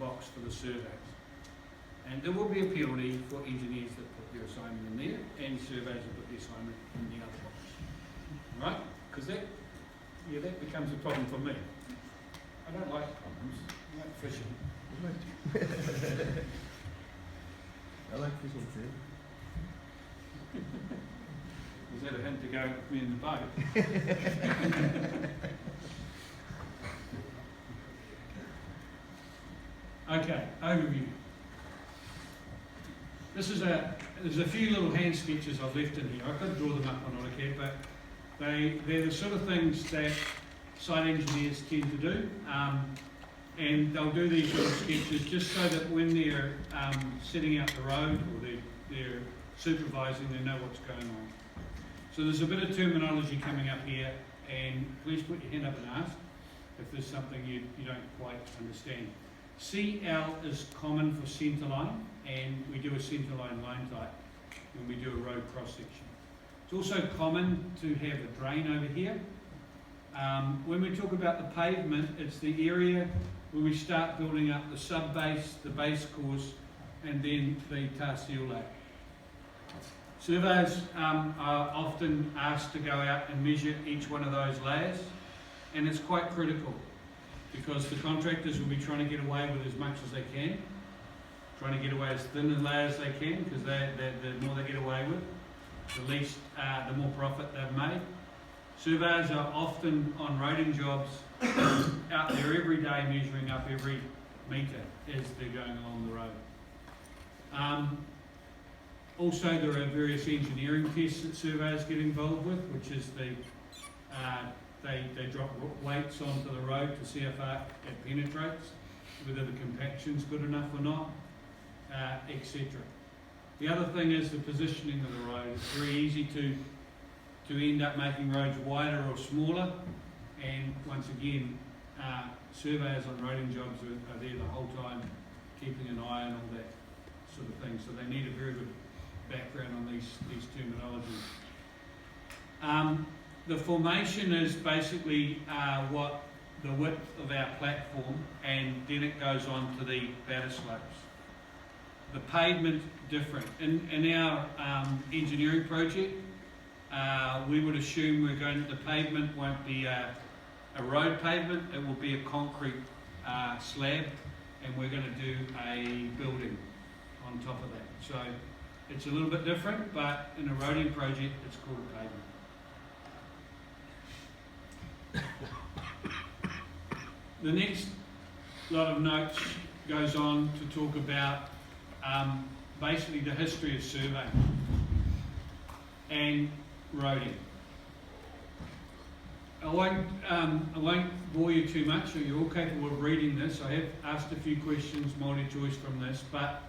box for the surveys. And there will be a penalty for engineers that put their assignment in there and surveys that put their assignment in the other box. Right? Because that becomes a problem for me. I don't like problems. I like fishing. I like fishing too. Was that a hint to go with me in the boat? Okay, overview. There's a few little hand sketches I've left in here. I could draw them up on AutoCAD, but they're the sort of things that site engineers tend to do. And they'll do these little sketches just so that when they're setting out the road or they're supervising, they know what's going on. So there's a bit of terminology coming up here, and please put your hand up and ask if there's something you don't quite understand. CL is common for centerline, and we do a centerline line type when we do a road cross section. It's also common to have a drain over here. When we talk about the pavement, it's the area where we start building up the sub-base, the base course, and then the tar seal layer. Surveyors are often asked to go out and measure each one of those layers, and it's quite critical because the contractors will be trying to get away with as much as they can, trying to get away as thin a layer as they can, because the more they get away with, the more profit they've made. Surveyors are often on roading jobs out there every day measuring up every metre as they're going along the road. Also, there are various engineering tests that surveyors get involved with, which is they drop weights onto the road to see how far it penetrates, whether the compaction's good enough or not, etc. The other thing is the positioning of the road. It's very easy to end up making roads wider or smaller, and once again, surveyors on roading jobs are there the whole time, keeping an eye on all that sort of thing. So they need a very good background on these terminologies. The formation is basically what the width of our platform, and then it goes on to the batter slopes. The pavement different. In our engineering project, we would assume the pavement won't be a road pavement, it will be a concrete slab, and we're going to do a building on top of that. So it's a little bit different, but in a roading project, it's called a pavement. The next lot of notes goes on to talk about basically the history of surveying and roading. I won't bore you too much, so you're all capable of reading this. I have asked a few questions, multi-choice from this, but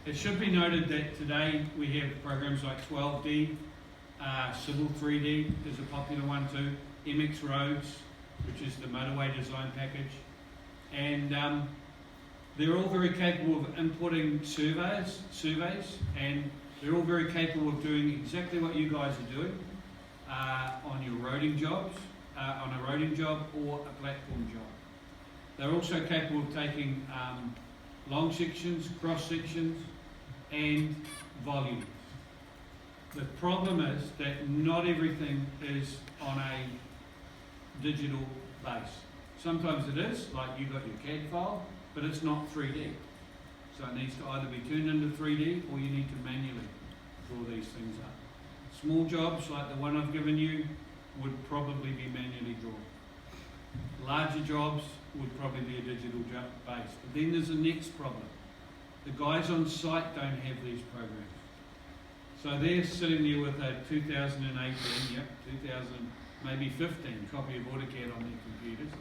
it should be noted that today we have programs like 12D, Civil 3D is a popular one too, MX Roads, which is the motorway design package, and they're all very capable of inputting surveys, and they're all very capable of doing exactly what you guys are doing on your roading jobs, on a roading job or a platform job. They're also capable of taking long sections, cross sections, and volumes. The problem is that not everything is on a digital base. Sometimes it is, like you got your CAD file, but it's not 3D. So it needs to either be turned into 3D or you need to manually draw these things up. Small jobs like the one I've given you would probably be manually drawn. Larger jobs would probably be a digital base. But then there's the next problem. The guys on site don't have these programs. So they're sitting there with a 2018, maybe 15 copy of AutoCAD on their computers,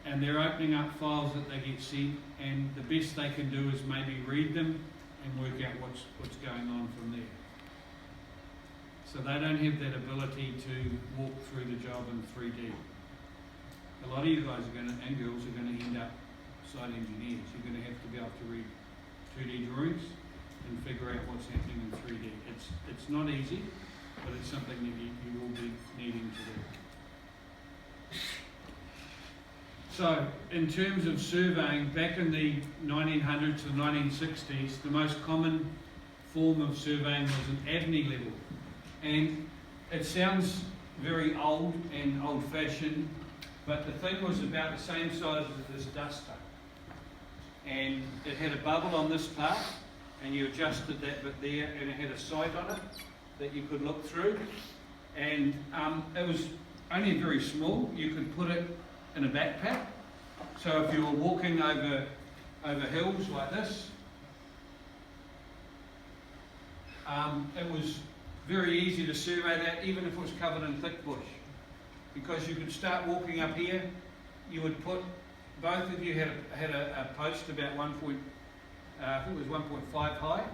and they're opening up files that they get sent, and the best they can do is maybe read them and work out what's going on from there. So they don't have that ability to walk through the job in 3D. A lot of you guys and girls are going to end up site engineers. You're going to have to be able to read 2D drawings and figure out what's happening in 3D. It's not easy, but it's something that you will be needing to do. So, in terms of surveying, back in the 1900s to 1960s, the most common form of surveying was an AVNI level. And it sounds very old and old-fashioned, but the thing was about the same size as this duster. And it had a bubble on this part, and you adjusted that bit there, and it had a sight on it that you could look through. And it was only very small. You could put it in a backpack. So if you were walking over hills like this, it was very easy to survey that, even if it was covered in thick bush, because you could start walking up here. You would put, both of you had a post about I think it was 1.5 high,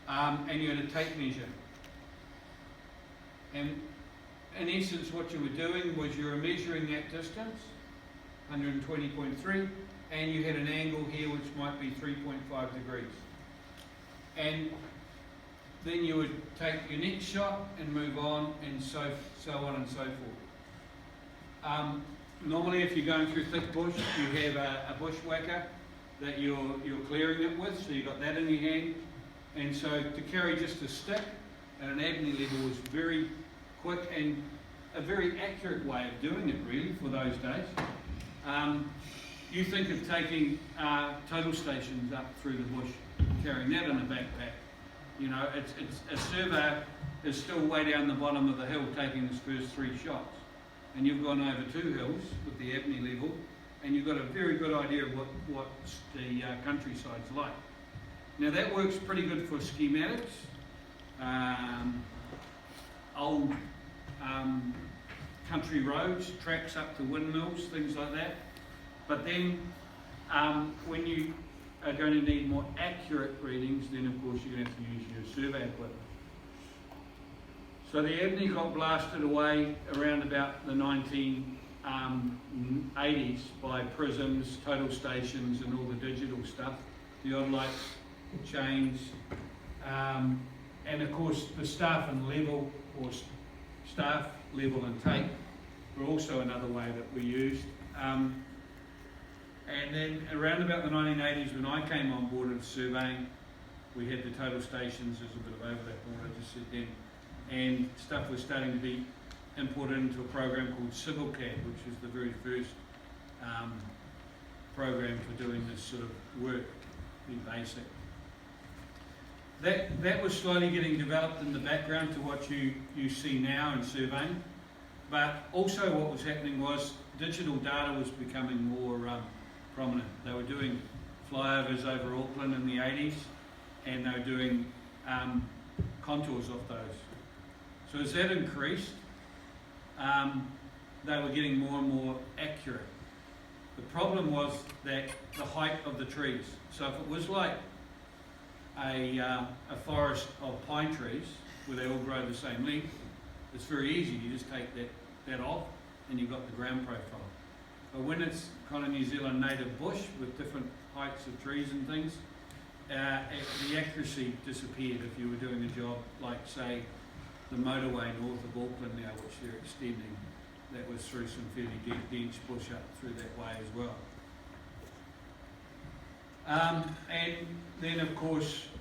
and you had a tape measure. And in essence, what you were doing was you were measuring that distance, 120.3, and you had an angle here which might be 3.5 degrees. And then you would take your next shot and move on, and so on and so forth. Normally, if you're going through thick bush, you have a bushwhacker that you're clearing it with, so you've got that in your hand. And so to carry just a stick at an AVNI level was very quick and a very accurate way of doing it, really, for those days. You think of taking total stations up through the bush, carrying that in a backpack. You know, it's a surveyor is still way down the bottom of the hill taking his first 3 shots. And you've gone over 2 hills with the AVNI level, and you've got a very good idea of what the countryside's like. Now that works pretty good for schematics, old country roads, tracks up to windmills, things like that. But then when you are going to need more accurate readings, then of course you're going to have to use your survey equipment. So the AVNI got blasted away around about the 1980s by prisms, total stations and all the digital stuff, the odd light chains, and of course the staff and level, or staff, level and tape were also another way that we used. And then around about the 1980s, when I came on board of surveying, we had the total stations as a bit of overlap on what I just said then, and stuff was starting to be imported into a program called CivilCAD, which was the very first program for doing this sort of work, pretty basic. That was slowly getting developed in the background to what you see now in surveying, but also what was happening was digital data was becoming more prominent. They were doing flyovers over Auckland in the 80s, and they were doing contours of those. So as that increased, they were getting more and more accurate. The problem was that the height of the trees. So if it was like a forest of pine trees, where they all grow the same length, it's very easy. You just take that off, and you've got the ground profile. But when it's kind of New Zealand native bush with different heights of trees and things, the accuracy disappeared if you were doing a job like, say, the motorway north of Auckland now, which they're extending. That was through some fairly dense bush up through that way as well. And then, of course,